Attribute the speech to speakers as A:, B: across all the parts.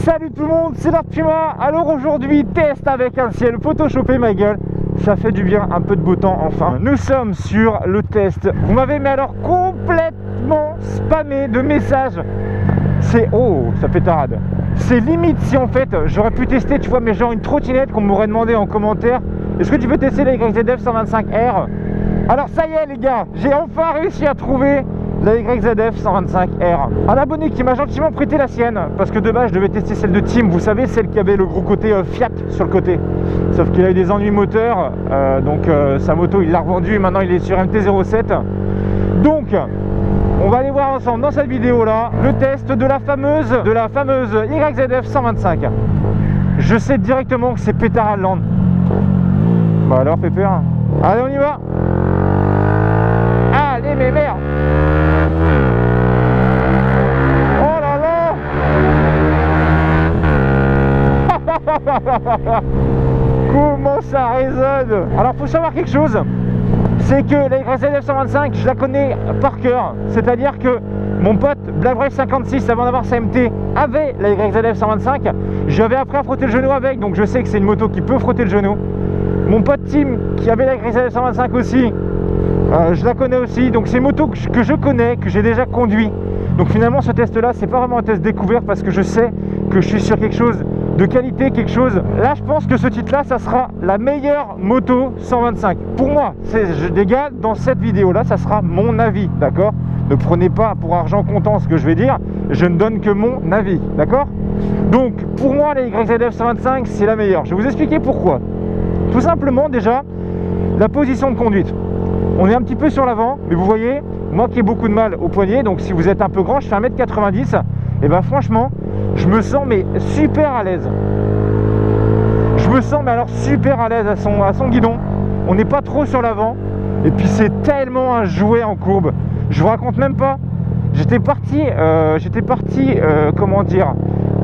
A: Salut tout le monde, c'est Puma. Alors aujourd'hui, test avec un ciel photoshopé, ma gueule. Ça fait du bien, un peu de beau temps enfin. Nous sommes sur le test. Vous m'avez mais alors complètement spammé de messages. C'est... Oh, ça pétarade. C'est limite si en fait j'aurais pu tester, tu vois, mais genre une trottinette qu'on m'aurait demandé en commentaire. Est-ce que tu peux tester la YZF 125R? Alors ça y est les gars, j'ai enfin réussi à trouver la YZF 125R. Un abonné qui m'a gentiment prêté la sienne, parce que de base je devais tester celle de Tim, vous savez, celle qui avait le gros côté Fiat sur le côté. Sauf qu'il a eu des ennuis moteurs, donc sa moto il l'a revendue et maintenant il est sur MT-07. Donc on va aller voir ensemble dans cette vidéo là le test de la fameuse YZF 125. Je sais directement que c'est pétard à land. Bah alors pépère. Allez on y va. Allez mais merde. Oh là là. Comment ça résonne. Alors faut savoir quelque chose, c'est que la YZF 125 je la connais par cœur. C'est à dire que mon pote Blackbrave 56 avant d'avoir sa MT avait la YZF 125. J'avais appris à frotter le genou avec, donc je sais que c'est une moto qui peut frotter le genou. Mon pote Tim qui avait la YZF 125 aussi, je la connais aussi, donc c'est une moto que je connais, que j'ai déjà conduit. Donc finalement ce test là c'est pas vraiment un test découvert parce que je sais que je suis sur quelque chose de qualité, quelque chose. Là je pense que ce titre là ça sera la meilleure moto 125 pour moi. Les gars, dans cette vidéo là ça sera mon avis, d'accord? Ne prenez pas pour argent comptant ce que je vais dire, je ne donne que mon avis, d'accord? Donc pour moi la YZF 125 c'est la meilleure. Je vais vous expliquer pourquoi. Tout simplement déjà la position de conduite. On est un petit peu sur l'avant, mais vous voyez, moi qui ai beaucoup de mal au poignet, donc si vous êtes un peu grand, je fais 1m90, et ben franchement, je me sens mais super à l'aise. Je me sens mais alors super à l'aise à son guidon. On n'est pas trop sur l'avant, et puis c'est tellement un jouet en courbe. Je vous raconte même pas. J'étais parti, comment dire,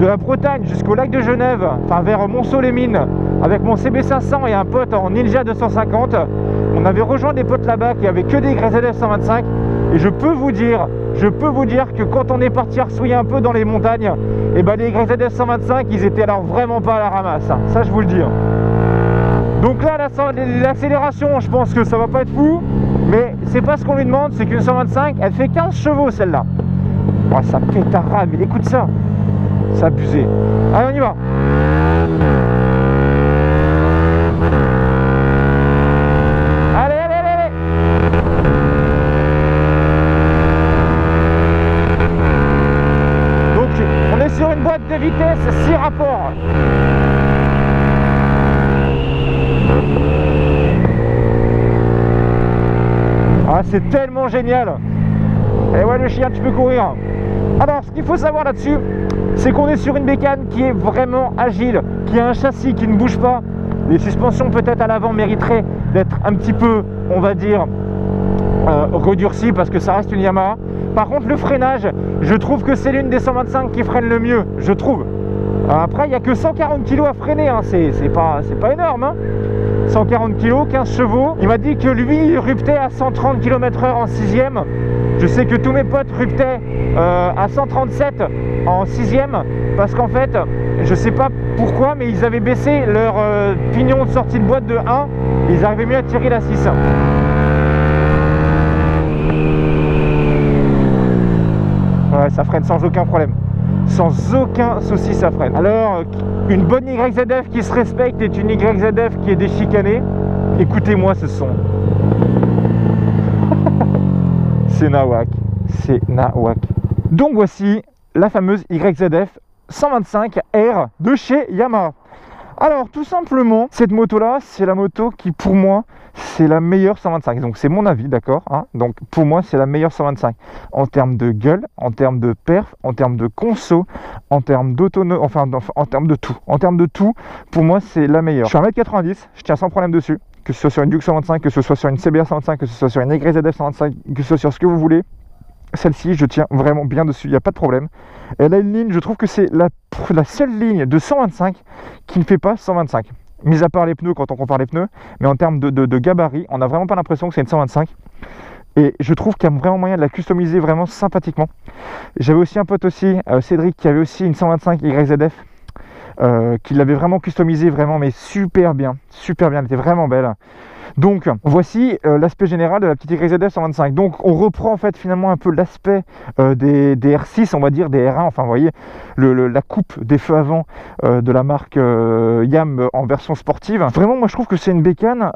A: de la Bretagne jusqu'au lac de Genève, enfin vers Montceau-les-Mines, avec mon CB500 et un pote en Ninja 250. On avait rejoint des potes là-bas qui avaient que des YZF 125 et je peux vous dire que quand on est parti ressouiller un peu dans les montagnes, et ben les YZF 125 ils étaient alors vraiment pas à la ramasse, hein. Ça je vous le dis. Donc là l'accélération je pense que ça va pas être fou, mais c'est pas ce qu'on lui demande, c'est qu'une 125 elle fait 15 chevaux celle-là. Oh, ça pète à ras, mais écoute ça, c'est abusé. Allez on y va. Sur une boîte de vitesse 6 rapports. Ah c'est tellement génial. Et ouais le chien tu peux courir. Alors ce qu'il faut savoir là-dessus, c'est qu'on est sur une bécane qui est vraiment agile, qui a un châssis qui ne bouge pas. Les suspensions peut-être à l'avant mériteraient d'être un petit peu, on va dire, redurcies parce que ça reste une Yamaha. Par contre le freinage, je trouve que c'est l'une des 125 qui freine le mieux, je trouve. Après il n'y a que 140 kg à freiner, hein. C'est pas énorme, hein. 140 kg, 15 chevaux. Il m'a dit que lui il ruptait à 130 km/h en 6ème. Je sais que tous mes potes ruptaient à 137 en 6ème. Parce qu'en fait, je sais pas pourquoi, mais ils avaient baissé leur pignon de sortie de boîte de 1. Et ils arrivaient mieux à tirer la 6. Ouais, ça freine sans aucun problème. Sans aucun souci, ça freine. Alors, une bonne YZF qui se respecte est une YZF qui est déchicanée. Écoutez-moi ce son. C'est nawak. C'est nawak. Donc voici la fameuse YZF 125R de chez Yamaha. Alors tout simplement, cette moto là, c'est la moto qui pour moi, c'est la meilleure 125. Donc c'est mon avis, d'accord, hein. Donc pour moi, c'est la meilleure 125. En termes de gueule, en termes de perf, en termes de conso, en termes d'autonomie, enfin en termes de tout. En termes de tout, pour moi, c'est la meilleure. Je suis 1m90, je tiens sans problème dessus. Que ce soit sur une Duke 125, que ce soit sur une CBR 125, que ce soit sur une YZF 125, que ce soit sur ce que vous voulez. Celle-ci, je tiens vraiment bien dessus, il n'y a pas de problème. Elle a une ligne, je trouve que c'est la seule ligne de 125 qui ne fait pas 125. Mis à part les pneus quand on compare les pneus, mais en termes de gabarit, on n'a vraiment pas l'impression que c'est une 125. Et je trouve qu'il y a vraiment moyen de la customiser vraiment sympathiquement. J'avais aussi un pote aussi, Cédric, qui avait aussi une 125 YZF. qui l'avait vraiment customisée, vraiment, mais super bien, elle était vraiment belle. Donc voici l'aspect général de la petite YZF 125. Donc on reprend en fait finalement un peu l'aspect des R6, on va dire des R1, enfin vous voyez la coupe des feux avant de la marque Yam en version sportive. Vraiment moi je trouve que c'est une bécane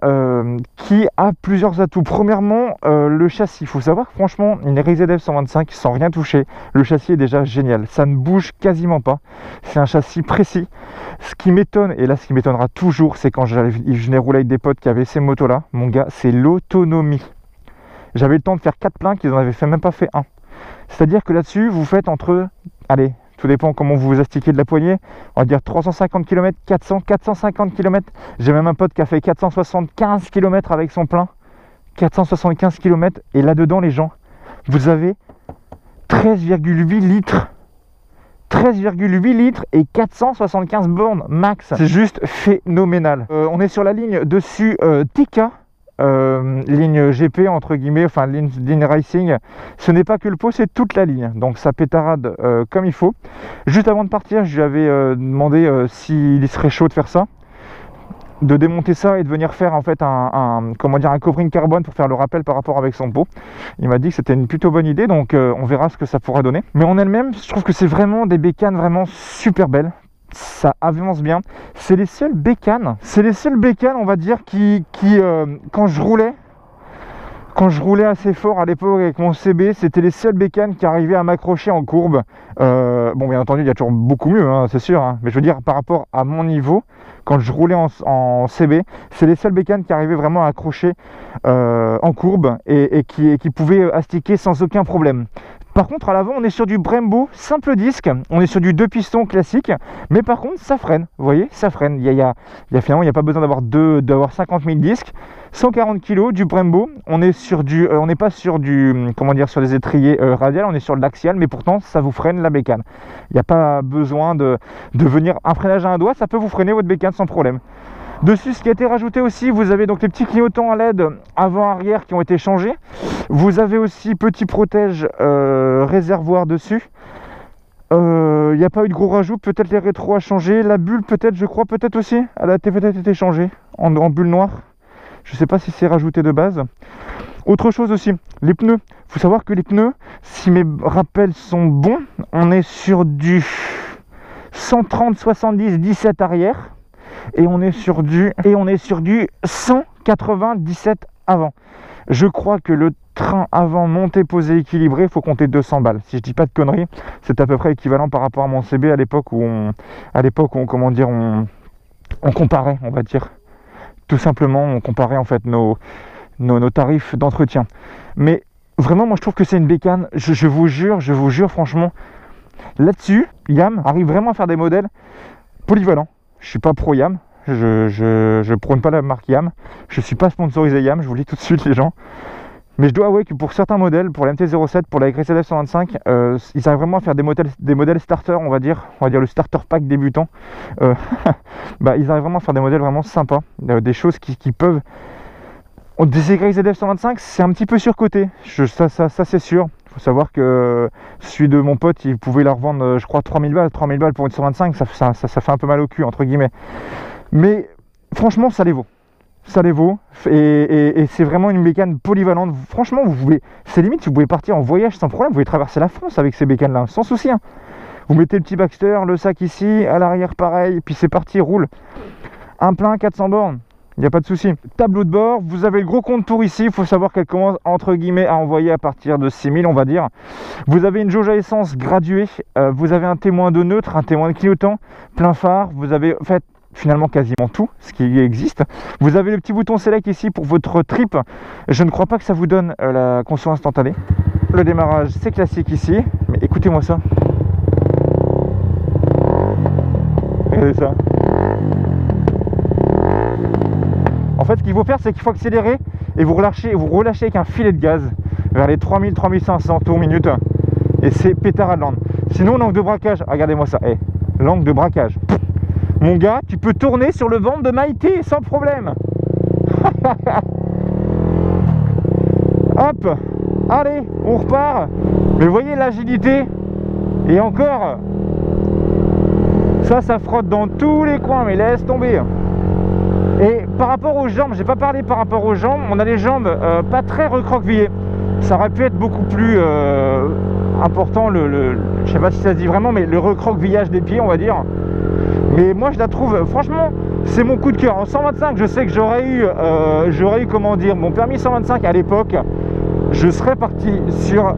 A: qui a plusieurs atouts. Premièrement le châssis, il faut savoir franchement une YZF 125 sans rien toucher, le châssis est déjà génial, ça ne bouge quasiment pas, c'est un châssis précis. Ce qui m'étonne, et là ce qui m'étonnera toujours, c'est quand je venais rouler avec des potes qui avaient ces motos là, mon gars, c'est l'autonomie. J'avais le temps de faire 4 pleins qu'ils en avaient même pas fait un. C'est-à-dire que là-dessus, vous faites entre, allez, tout dépend comment vous vous astiquez de la poignée, on va dire 350 km, 400, 450 km. J'ai même un pote qui a fait 475 km avec son plein. 475 km, et là-dedans les gens, vous avez 13,8 litres. 13,8 litres et 475 bornes max. C'est juste phénoménal. On est sur la ligne dessus Tika, ligne GP entre guillemets, enfin ligne racing. Ce n'est pas que le pot, c'est toute la ligne. Donc ça pétarade comme il faut. Juste avant de partir, je lui avais demandé s'il serait chaud de faire ça, de démonter ça et de venir faire en fait un covering carbone pour faire le rappel par rapport avec son pot. Il m'a dit que c'était une plutôt bonne idée, donc on verra ce que ça pourra donner. Mais en elle-même, je trouve que c'est vraiment des bécanes vraiment super belles. Ça avance bien. C'est les seules bécanes, on va dire, qui quand je roulais assez fort à l'époque avec mon CB, c'était les seules bécanes qui arrivaient à m'accrocher en courbe. Bon, bien entendu, il y a toujours beaucoup mieux, hein, c'est sûr. Hein, mais je veux dire, par rapport à mon niveau, quand je roulais en CB, c'est les seules bécanes qui arrivaient vraiment à accrocher en courbe et qui pouvaient astiquer sans aucun problème. Par contre, à l'avant, on est sur du Brembo simple disque, on est sur du 2 pistons classique, mais par contre, ça freine. Vous voyez, ça freine. Finalement, il n'y a pas besoin d'avoir 50 000 disques. 140 kg, du Brembo. On est sur on n'est pas sur sur des étriers radiales, on est sur l'axial, mais pourtant, ça vous freine la bécane. Il n'y a pas besoin de venir un freinage à un doigt, ça peut vous freiner votre bécane sans problème. Dessus, ce qui a été rajouté aussi, vous avez donc les petits clignotants à LED avant-arrière qui ont été changés. Vous avez aussi petit protège réservoir dessus. Il n'y a pas eu de gros rajout, peut-être les rétros à changer. La bulle peut-être, je crois, peut-être aussi. Elle a peut-être été changée en bulle noire. Je ne sais pas si c'est rajouté de base. Autre chose aussi, les pneus. Il faut savoir que les pneus, si mes rappels sont bons, on est sur du 130-70-17 arrière. Et on est sur du 197 avant. Je crois que le train avant monté, posé, équilibré, il faut compter 200 balles. Si je dis pas de conneries, c'est à peu près équivalent par rapport à mon CB à l'époque où on comparait, on va dire. Tout simplement, on comparait en fait nos tarifs d'entretien. Mais vraiment, moi je trouve que c'est une bécane. Je vous jure franchement, là-dessus, Yam arrive vraiment à faire des modèles polyvalents. Je suis pas pro Yam, je prône pas la marque Yam, je suis pas sponsorisé Yam, je vous le dis tout de suite les gens. Mais je dois avouer que pour certains modèles, pour la MT-07, pour la YZF 125, ils arrivent vraiment à faire des modèles starter, on va dire le starter pack débutant. Ils arrivent vraiment à faire des modèles vraiment sympas, des choses qui peuvent... Des YZF 125, c'est un petit peu surcoté, ça c'est sûr. Il faut savoir que celui de mon pote, il pouvait la revendre, je crois, 3000 balles pour une 125, ça fait un peu mal au cul, entre guillemets. Mais franchement, ça les vaut. Et c'est vraiment une bécane polyvalente. Franchement, c'est limite, vous pouvez partir en voyage sans problème, vous pouvez traverser la France avec ces bécanes-là, sans souci. Hein. Vous mettez le petit Baxter, le sac ici, à l'arrière pareil, puis c'est parti, roule. Un plein, 400 bornes. Il n'y a pas de souci. Tableau de bord, vous avez le gros compte-tour ici. Il faut savoir qu'elle commence entre guillemets à envoyer à partir de 6000, on va dire. Vous avez une jauge à essence graduée. Vous avez un témoin de neutre, un témoin de clignotant, plein phare. Vous avez en fait finalement quasiment tout ce qui existe. Vous avez le petit bouton select ici pour votre trip. Je ne crois pas que ça vous donne la conso instantanée. Le démarrage, c'est classique ici. Mais écoutez-moi ça. Regardez ça. En fait, ce qu'il faut faire, c'est qu'il faut accélérer et vous relâchez avec un filet de gaz vers les 3000-3500 tours minute. Et c'est pétard à l'angle. Sinon, l'angle de braquage, regardez-moi ça. L'angle de braquage. Mon gars, tu peux tourner sur le ventre de Maïté sans problème. Hop, allez, on repart. Mais voyez l'agilité. Et encore, Ça frotte dans tous les coins, mais laisse tomber. Et par rapport aux jambes, j'ai pas parlé par rapport aux jambes, on a les jambes pas très recroquevillées. Ça aurait pu être beaucoup plus important, je sais pas si ça se dit vraiment, mais le recroquevillage des pieds, on va dire. Mais moi je la trouve, franchement, c'est mon coup de cœur. En 125, je sais que j'aurais eu, comment dire, mon permis 125 à l'époque, je serais parti sur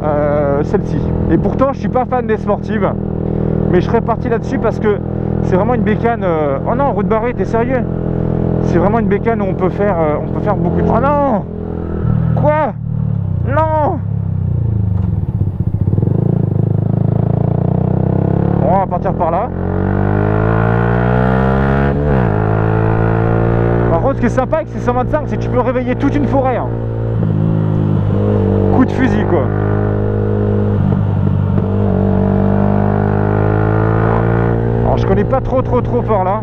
A: celle-ci. Et pourtant, je suis pas fan des sportives, mais je serais parti là-dessus parce que c'est vraiment une bécane. Oh non, route barrée, t'es sérieux? C'est vraiment une bécane où on peut faire beaucoup de... Oh non! Quoi? Non! Bon, on va partir par là. Par contre, ce qui est sympa avec ces 125, c'est que tu peux réveiller toute une forêt. Hein. Coup de fusil, quoi. Alors, je connais pas trop fort là.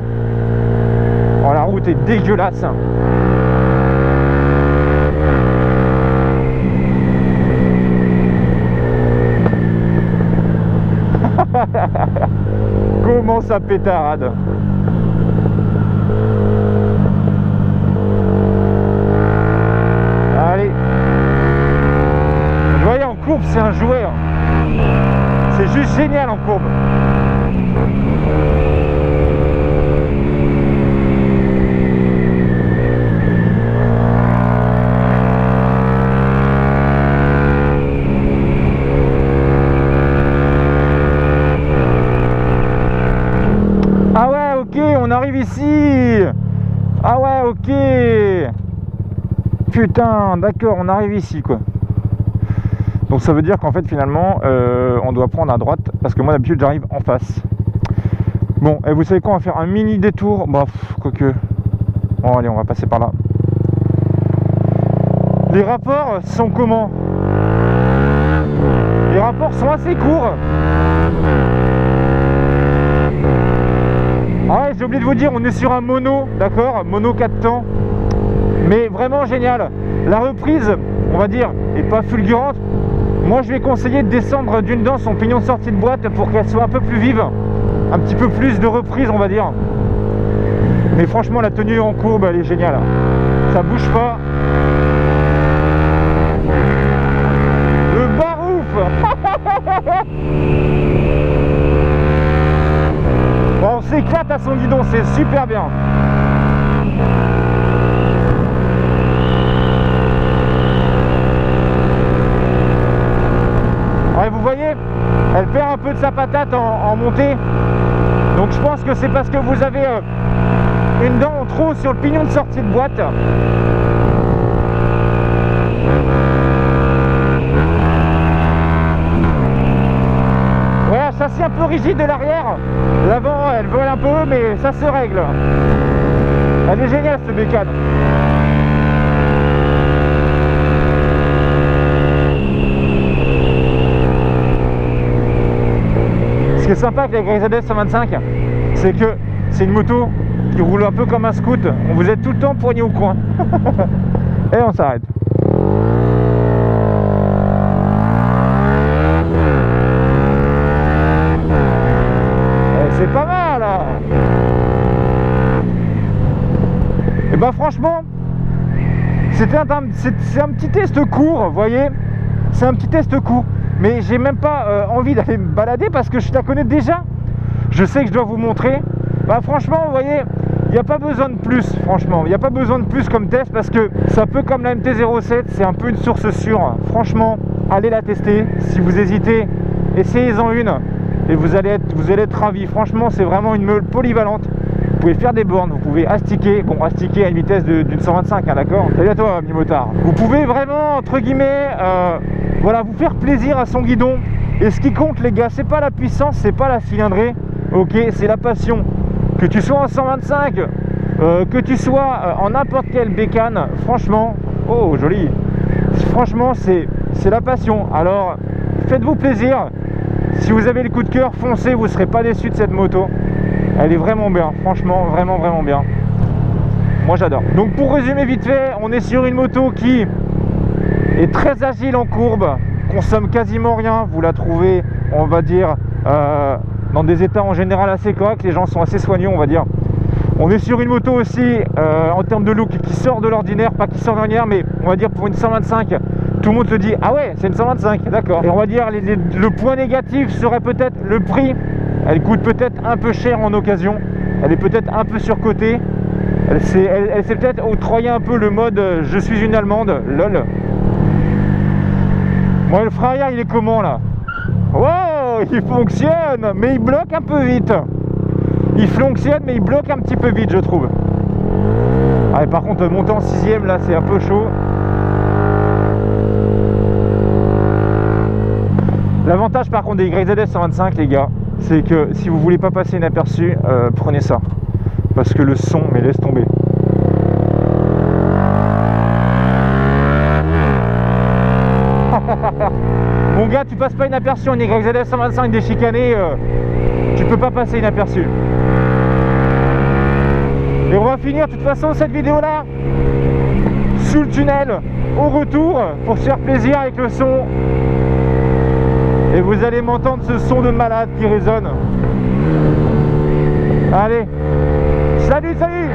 A: Oh, la route est dégueulasse. Comment ça pétarade. Allez. Vous voyez, en courbe, c'est un jouet. Hein. C'est juste génial en courbe. On arrive ici. Ah ouais, ok. Putain, d'accord, on arrive ici, quoi. Donc ça veut dire qu'en fait, finalement, on doit prendre à droite, parce que moi, d'habitude, j'arrive en face. Bon, et vous savez quoi, on va faire un mini détour. Bah, quoique. Bon, allez, on va passer par là. Les rapports sont comment? Les rapports sont assez courts. Ah ouais, j'ai oublié de vous dire, on est sur un mono, d'accord, mono 4 temps, mais vraiment génial. La reprise, on va dire, est pas fulgurante. Moi, je vais conseiller de descendre d'une dent son pignon de sortie de boîte pour qu'elle soit un peu plus vive, un petit peu plus de reprise, on va dire. Mais franchement, la tenue en courbe, elle est géniale. Ça bouge pas. Le barouf. Bon, on s'éclate à son guidon, c'est super bien. Ouais, vous voyez, elle perd un peu de sa patate en montée. Donc je pense que c'est parce que vous avez une dent en trop sur le pignon de sortie de boîte. Voilà, châssis un peu rigide de l'arrière. L'avant, elle vole un peu, mais ça se règle. Elle est géniale, cette bécane. Ce qui est sympa avec la Gray ZS 125, c'est que c'est une moto qui roule un peu comme un scoot. On vous aide tout le temps poigné au coin. Et on s'arrête. C'est pas mal là. Et bah franchement, c'est un petit test court, vous voyez. C'est un petit test court. Mais j'ai même pas envie d'aller me balader parce que je la connais déjà. Je sais que je dois vous montrer. Bah franchement, vous voyez, il n'y a pas besoin de plus, franchement. Il n'y a pas besoin de plus comme test parce que c'est un peu comme la MT-07, c'est un peu une source sûre. Franchement, allez la tester. Si vous hésitez, essayez-en une et vous allez être ravis. Franchement, c'est vraiment une meule polyvalente. Vous pouvez faire des bornes, vous pouvez astiquer, bon, astiquer à une vitesse d'une 125, hein, d'accord. Salut à toi, ami motard. Vous pouvez vraiment, entre guillemets, voilà, vous faire plaisir à son guidon. Et ce qui compte, les gars, c'est pas la puissance, c'est pas la cylindrée, ok, c'est la passion. Que tu sois en 125, que tu sois en n'importe quelle bécane, franchement, oh, joli. Franchement, c'est la passion. Alors, faites-vous plaisir. Si vous avez le coup de cœur, foncez, vous ne serez pas déçus de cette moto. Elle est vraiment bien, franchement, vraiment, vraiment bien. Moi, j'adore. Donc, pour résumer vite fait, on est sur une moto qui est très agile en courbe, consomme quasiment rien. Vous la trouvez, on va dire, dans des états en général assez corrects, les gens sont assez soignants on va dire. On est sur une moto aussi en termes de look qui sort de l'ordinaire, pas qui sort de l'ordinaire, mais on va dire pour une 125, tout le monde se dit ah ouais c'est une 125, d'accord. Et on va dire le point négatif serait peut-être le prix, elle coûte peut-être un peu cher en occasion, elle est peut-être un peu surcotée, elle s'est peut-être octroyé un peu le mode je suis une allemande, lol. Bon le frein arrière il est comment là? Wow, il fonctionne, mais il bloque un peu vite. Il fonctionne, mais il bloque un petit peu vite, je trouve. Ah, et par contre, monter en 6ème, là, c'est un peu chaud. L'avantage, par contre, des YZF 125, les gars, c'est que si vous voulez pas passer inaperçu, prenez ça. Parce que le son, mais laisse tomber. Mon gars, tu passes pas inaperçu en YZF 125 déchicané, tu peux pas passer inaperçu. Et on va finir de toute façon cette vidéo là sous le tunnel au retour pour se faire plaisir avec le son. Et vous allez m'entendre ce son de malade qui résonne. Allez, salut, salut.